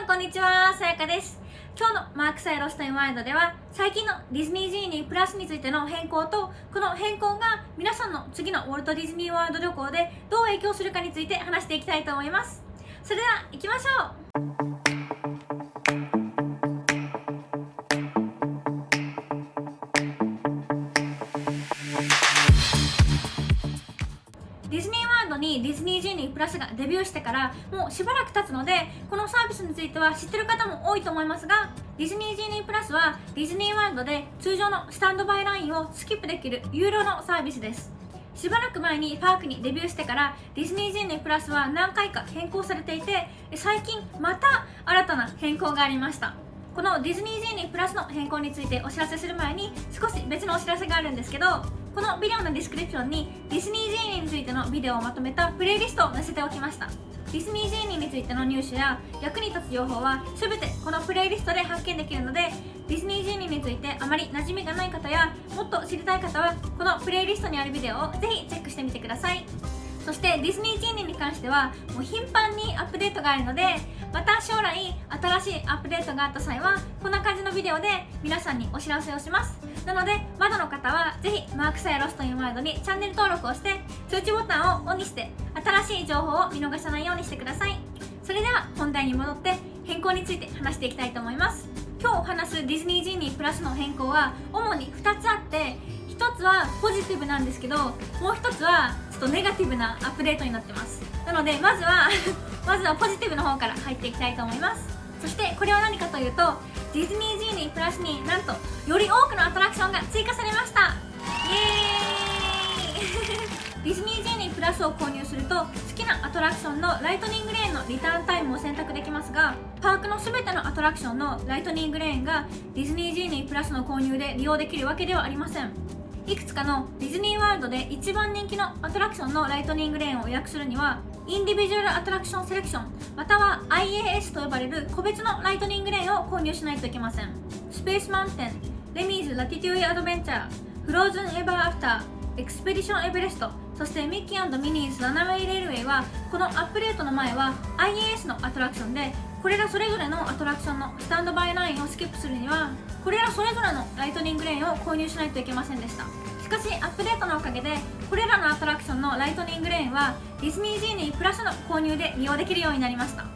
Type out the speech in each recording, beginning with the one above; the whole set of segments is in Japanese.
こんにちは、さやかです。今日のマークサイロスタイムワイドでは最近のディズニージーニープラスについての変更と、この変更が皆さんの次のウォルト・ディズニー・ワールド旅行でどう影響するかについて話していきたいと思います。それでは行きましょう。ディズニーワールドにディズニージーニープラスがデビューしてからもうしばらく経つので、このサービスについては知ってる方も多いと思いますが、ディズニージーニープラスはディズニーワールドで通常のスタンドバイラインをスキップできる有料のサービスです。しばらく前にパークにデビューしてからディズニージーニープラスは何回か変更されていて、最近また新たな変更がありました。このディズニージーニープラスの変更についてお知らせする前に少し別のお知らせがあるんですけど、このビデオのディスクリプションにディズニージーニーについてのビデオをまとめたプレイリストを載せておきました。ディズニージーニーについての入手や役に立つ情報は全てこのプレイリストで発見できるので、ディズニージーニーについてあまり馴染みがない方やもっと知りたい方はこのプレイリストにあるビデオをぜひチェックしてみてください。そしてディズニージーニーに関してはもう頻繁にアップデートがあるので、また将来新しいアップデートがあった際はこんな感じのビデオで皆さんにお知らせをします。なのでまだの方はぜひマークサイロスというワードにチャンネル登録をして通知ボタンをオンにして新しい情報を見逃さないようにしてください。それでは本題に戻って変更について話していきたいと思います。今日話すディズニージーニープラスの変更は主に2つあって、1つはポジティブなんですけど、もう1つはちょっとネガティブなアップデートになってます。なのでまずはポジティブの方から入っていきたいと思います。そしてこれは何かというと、ディズニージーニープラスになんとより多くのアトラクションが追加されました。イエーイディズニージーニープラスを購入すると好きなアトラクションのライトニングレーンのリターンタイムを選択できますが、パークの全てのアトラクションのライトニングレーンがディズニージーニープラスの購入で利用できるわけではありません。いくつかのディズニーワールドで一番人気のアトラクションのライトニングレーンを予約するには、インディビジュアルアトラクションセレクションまたは IAS と呼ばれる個別のライトニングレーンを購入しないといけません。スペースマウンテン、レミーズラティテューアドベンチャー、フローズンエバーアフター、エクスペディションエベレスト、そしてミッキー&ミニーズランナウェイレールウェイはこのアップデートの前は IAS のアトラクションで、これらそれぞれのアトラクションのスタンドバイラインをスキップするにはこれらそれぞれのライトニングレーンを購入しないといけませんでした。しかしアップデートのおかげでこれらのアトラクションのライトニングレーンはディズニージーニープラスの購入で利用できるようになりました。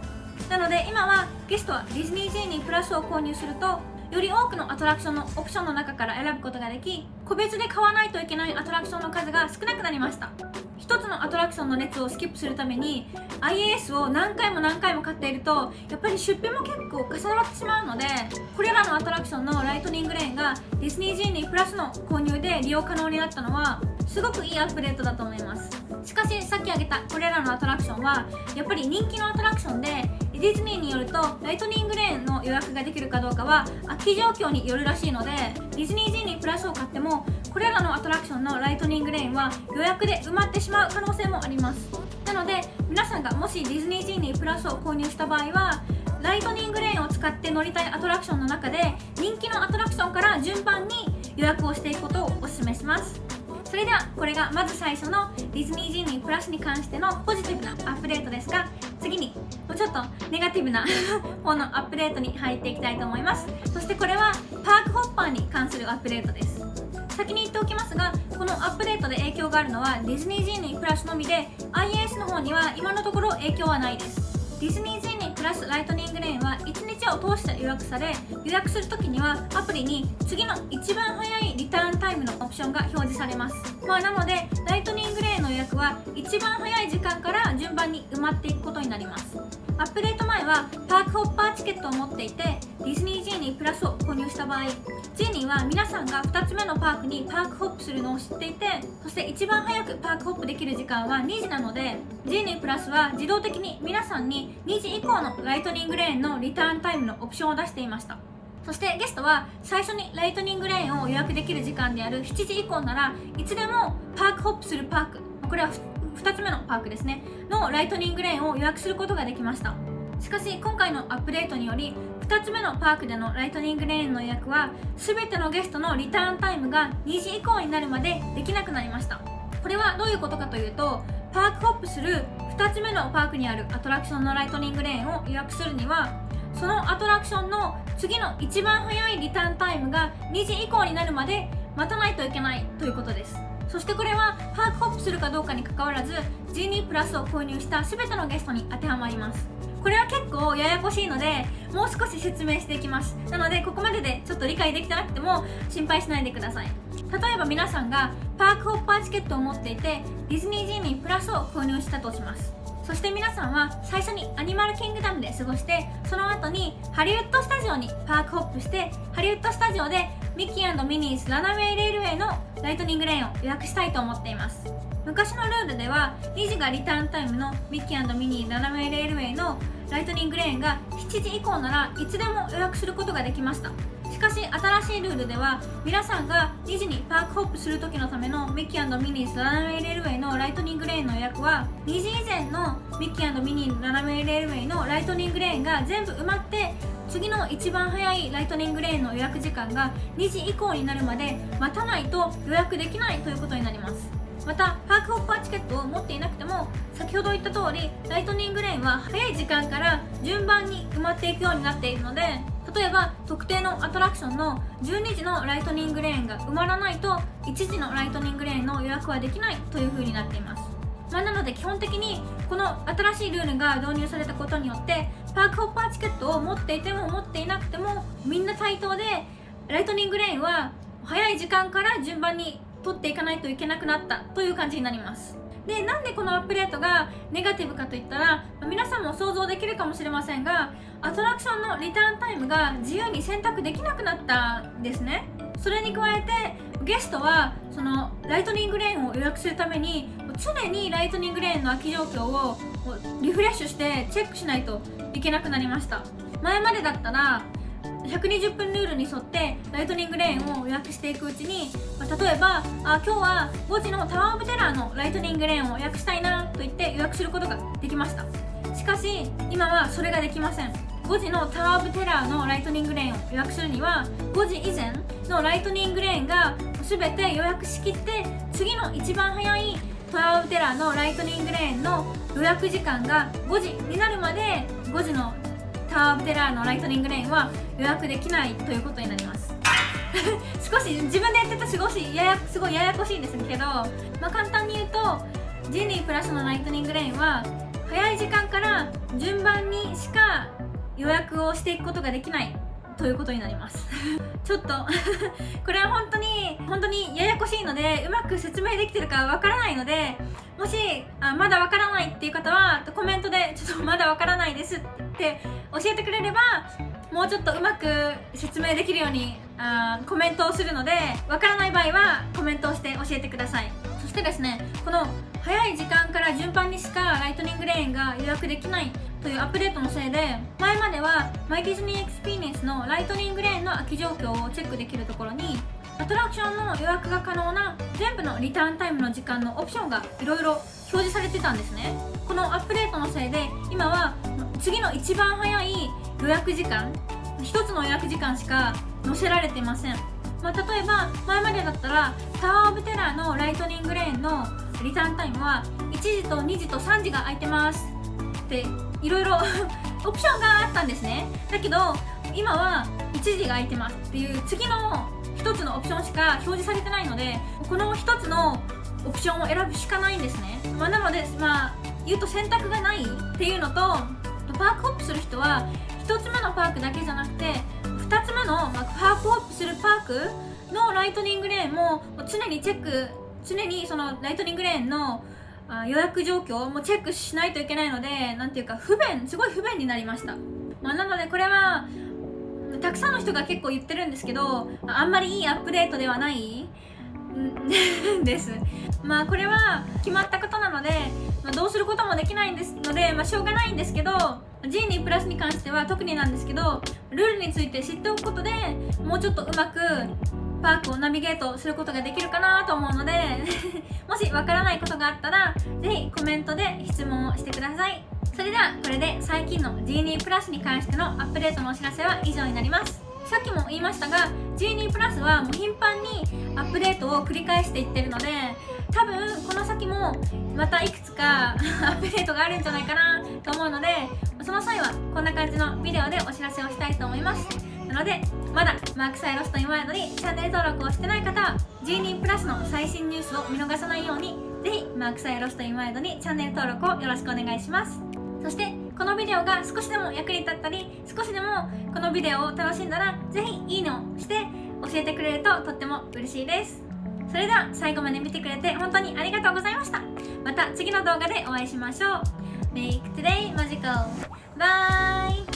なので今はゲストはディズニージーニープラスを購入するとより多くのアトラクションのオプションの中から選ぶことができ、個別で買わないといけないアトラクションの数が少なくなりました。一つのアトラクションの列をスキップするために IAS を何回も買っているとやっぱり出費も結構重なってしまうので、これらのアトラクションのライトニングレーンがディズニージーニープラスの購入で利用可能になったのはすごくいいアップデートだと思います。しかしさっき挙げたこれらのアトラクションはやっぱり人気のアトラクションで、ディズニーによるとライトニングレーンの予約ができるかどうかは空き状況によるらしいので、ディズニージーニープラスを買ってもこれらのアトラクションのライトニングレーンは予約で埋まってしまう可能性もあります。なので皆さんがもしディズニージーニープラスを購入した場合はライトニングレーンを使って乗りたいアトラクションの中で人気のアトラクションから順番に予約をしていくことをお勧めします。それではこれがまず最初のディズニージーニープラスに関してのポジティブなアップデートですが、次にもうちょっとネガティブな方のアップデートに入っていきたいと思います。そしてこれはパークホッパーに関するアップデートです。先に言っておきますが、このアップデートで影響があるのはディズニージーニープラスのみで IAS の方には今のところ影響はないです。ディズニージーニープラスライトニングレーンは1日を通して予約され、予約するときにはアプリに次の一番早いリターンタイムのオプションが表示されます。なのでライトニングレーンの予約は一番早い時間から順番に埋まっていくことになります。アップデート前はパークホッパーチケットを持っていてディズニージーニープラスを購入した場合、ジーニーは皆さんが2つ目のパークにパークホップするのを知っていて、そして一番早くパークホップできる時間は2時なので、ジーニープラスは自動的に皆さんに2時以降のライトニングレーンのリターンタイムのオプションを出していました。そしてゲストは最初にライトニングレーンを予約できる時間である7時以降ならいつでもパークホップするパーク、これは2つ目のパークですねのライトニングレーンを予約することができました。しかし今回のアップデートにより2つ目のパークでのライトニングレーンの予約は全てのゲストのリターンタイムが2時以降になるまでできなくなりました。これはどういうことかというと、パークホップする2つ目のパークにあるアトラクションのライトニングレーンを予約するにはそのアトラクションの次の一番早いリターンタイムが2時以降になるまで待たないといけないということです。そしてこれはパークホップするかどうかにかかわらず、ジーニープラスを購入した全てのゲストに当てはまります。これは結構ややこしいので、もう少し説明していきます。なのでここまででちょっと理解できてなくても心配しないでください。例えば皆さんがパークホッパーチケットを持っていて、ディズニージーニープラスを購入したとします。そして皆さんは最初にアニマルキングダムで過ごして、その後にハリウッドスタジオにパークホップして、ハリウッドスタジオでミッキー&ミニーズランナウェイレールウェイのライトニングレーンを予約したいと思っています。昔のルールでは2時がリターンタイムのミッキー&ミニーランナウェイレールウェイのライトニングレーンが7時以降ならいつでも予約することができました。しかし新しいルールでは、皆さんが2時にパークホップする時のためのミッキー&ミニーズランナウェイレールウェイのライトニングレーンの予約は、2時以前のミッキー&ミニーランナウェイレールウェイのライトニングレーンが全部埋まって、次の一番早いライトニングレーンの予約時間が2時以降になるまで待たないと予約できないということになります。またパークホッパーチケットを持っていなくても、先ほど言った通りライトニングレーンは早い時間から順番に埋まっていくようになっているので、例えば特定のアトラクションの12時のライトニングレーンが埋まらないと1時のライトニングレーンの予約はできないという風になっています。なので基本的にこの新しいルールが導入されたことによって、パークホッパーチケットを持っていても持っていなくてもみんな対等で、ライトニングレーンは早い時間から順番に取っていかないといけなくなったという感じになります。で、なんでこのアップデートがネガティブかといったら、皆さんも想像できるかもしれませんが、アトラクションのリターンタイムが自由に選択できなくなったんですね。それに加えてゲストはそのライトニングレーンを予約するために常にライトニングレーンの空き状況をリフレッシュしてチェックしないといけなくなりました。前までだったら120分ルールに沿ってライトニングレーンを予約していくうちに、例えば今日は5時のタワーオブテラーのライトニングレーンを予約したいなと言って予約することができました。しかし今はそれができません。5時のタワーオブテラーのライトニングレーンを予約するには、5時以前のライトニングレーンが全て予約しきって、次の一番早いタワーオブテラーのライトニングレーンの予約時間が5時になるまで5時のタワーオブテラーのライトニングレーンは予約できないということになります少し自分で言ってたすごいややこしいんですけど、簡単に言うと、ジーニープラスのライトニングレーンは早い時間から順番にしか予約をしていくことができないということになりますちょっとこれは本当にややこしいので、うまく説明できてるかわからないので、もしまだわからないっていう方はコメントでちょっとまだわからないですって教えてくれれば、もうちょっとうまく説明できるようにコメントをするので、わからない場合はコメントをして教えてください。そしてですね、この早い時間から順番にしかライトニングレーンが予約できないというアップデートのせいで、前まではマイディズニーエクスピリエンスのライトニングレーンの空き状況をチェックできるところに、アトラクションの予約が可能な全部のリターンタイムの時間のオプションがいろいろ表示されてたんですね。このアップデートのせいで今は次の一番早い予約時間、一つの予約時間しか載せられていません。例えば前までだったらタワーオブテラーのライトニングレーンのリターンタイムは1時と2時と3時が空いてますっていろいろオプションがあったんですね。だけど今は1時が空いてますっていう次の一つのオプションしか表示されてないので、この一つのオプションを選ぶしかないんですね。なので言うと選択がないっていうのと、パークホップする人は1つ目のパークだけじゃなくて2つ目のパークホップするパークのライトニングレーンも常にそのライトニングレーンの予約状況もチェックしないといけないので、なんていうかすごい不便になりました。なのでこれはたくさんの人が結構言ってるんですけど、あんまりいいアップデートではないですこれは決まったことなので、どうすることもできないんですので、しょうがないんですけど、ジーニープラスに関しては特になんですけど、ルールについて知っておくことでもうちょっとうまくパークをナビゲートすることができるかなと思うのでもしわからないことがあったらぜひコメントで質問をしてください。それではこれで最近のジーニープラスに関してのアップデートのお知らせは以上になります。さっきも言いましたが、ジーニープラスはもう頻繁にアップデートを繰り返していってるので、多分この先もまたいくつかアップデートがあるんじゃないかなと思うので、その際はこんな感じのビデオでお知らせをしたいと思います。なのでまだマークサイロスとインワールドにチャンネル登録をしてない方は G2 プラスの最新ニュースを見逃さないように、ぜひマークサイロスとインワールドにチャンネル登録をよろしくお願いします。そしてこのビデオが少しでも役に立ったり、少しでもこのビデオを楽しんだら、ぜひいいねをして教えてくれるととっても嬉しいです。それでは最後まで見てくれて本当にありがとうございました。また次の動画でお会いしましょう。Make today magical! Bye!